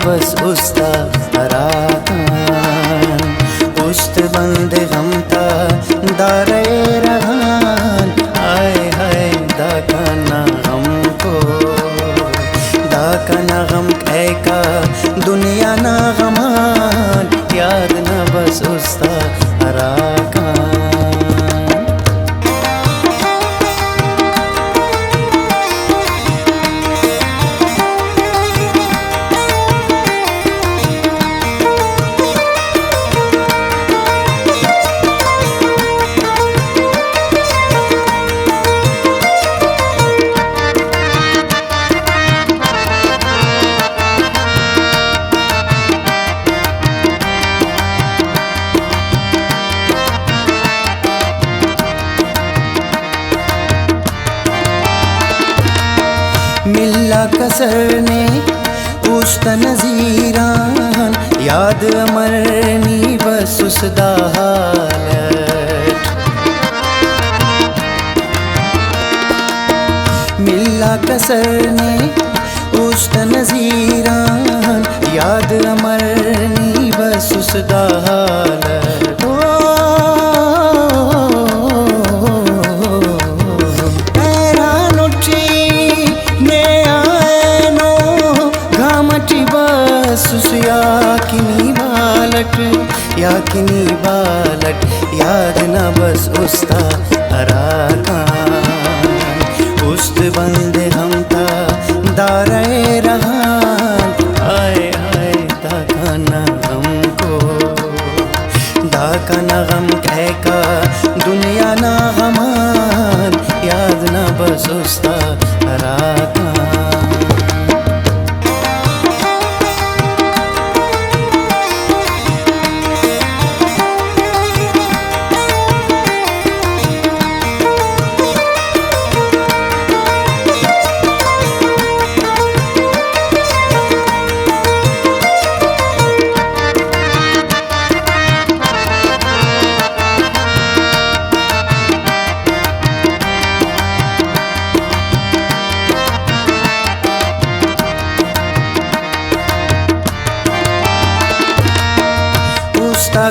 बस उस्ता अराकान उस्त बंद हमता दारे रहान आए हाय दाकाना हमको दाकाना गम का दुनिया ना गमान याद ना बस उस्ता अराकान मिल्ला कसर ने उस्त नजीरान याद अमरनी बस उसदा हालत मिल्ला कसर ने उस्त नजीरान याद अमरनी बस उसदा हालत याकिनी बालट याद ना बस उस्ता अराकान उस्त बंद हमता दारे रहान आए हाय दाकाना हमको दाकाना गम का दुनिया ना गमान याद ना बस उस्ता अराकान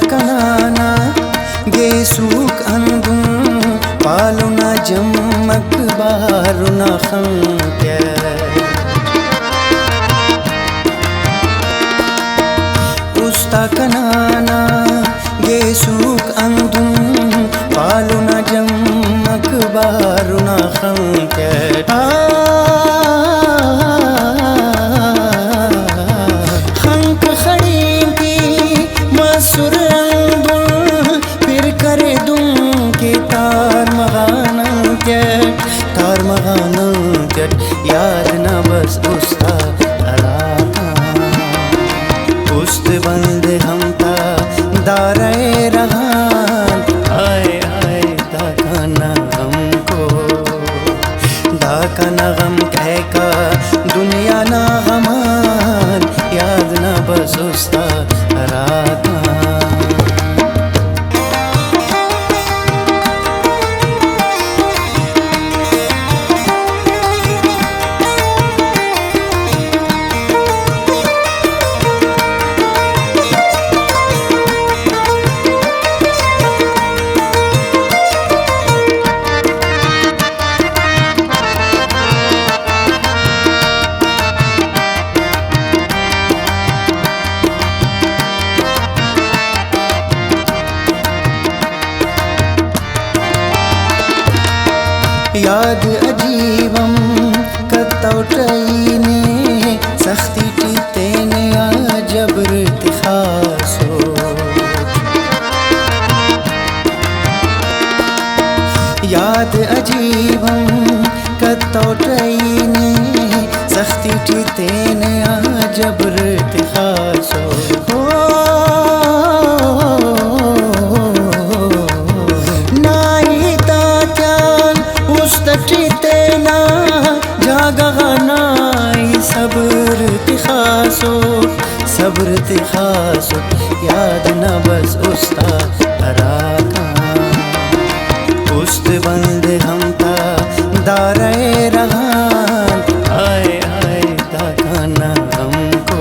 कनाना गेसूक अंदुम पालुना जम्मक बारुना खंके उस्ता कनाना गेसूक अंदुम पालुना जम्मक बारुना खंके खंक खड़ी की मसुर याद ना बस उस्ता अराकान उस्त बंद हमता दारे रहान आए हाय दाकाना हमको दाकाना गम का दुनिया ना गमान याद ना बस उस्ता अराकान याद अजीबम कतौटईने सख्ती टीतेने आ जबर तिखासो याद अजीबम कतौटईने सख्ती टीतेने आ जबर तिखासो सब्र तिखासो याद ना बस उस्ता अराकान उस्त बंद हमता दारे रहान आए हाय दाकाना हमको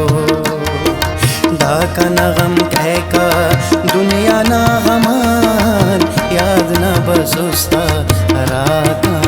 दुनिया ना गमान याद ना बस उसका राका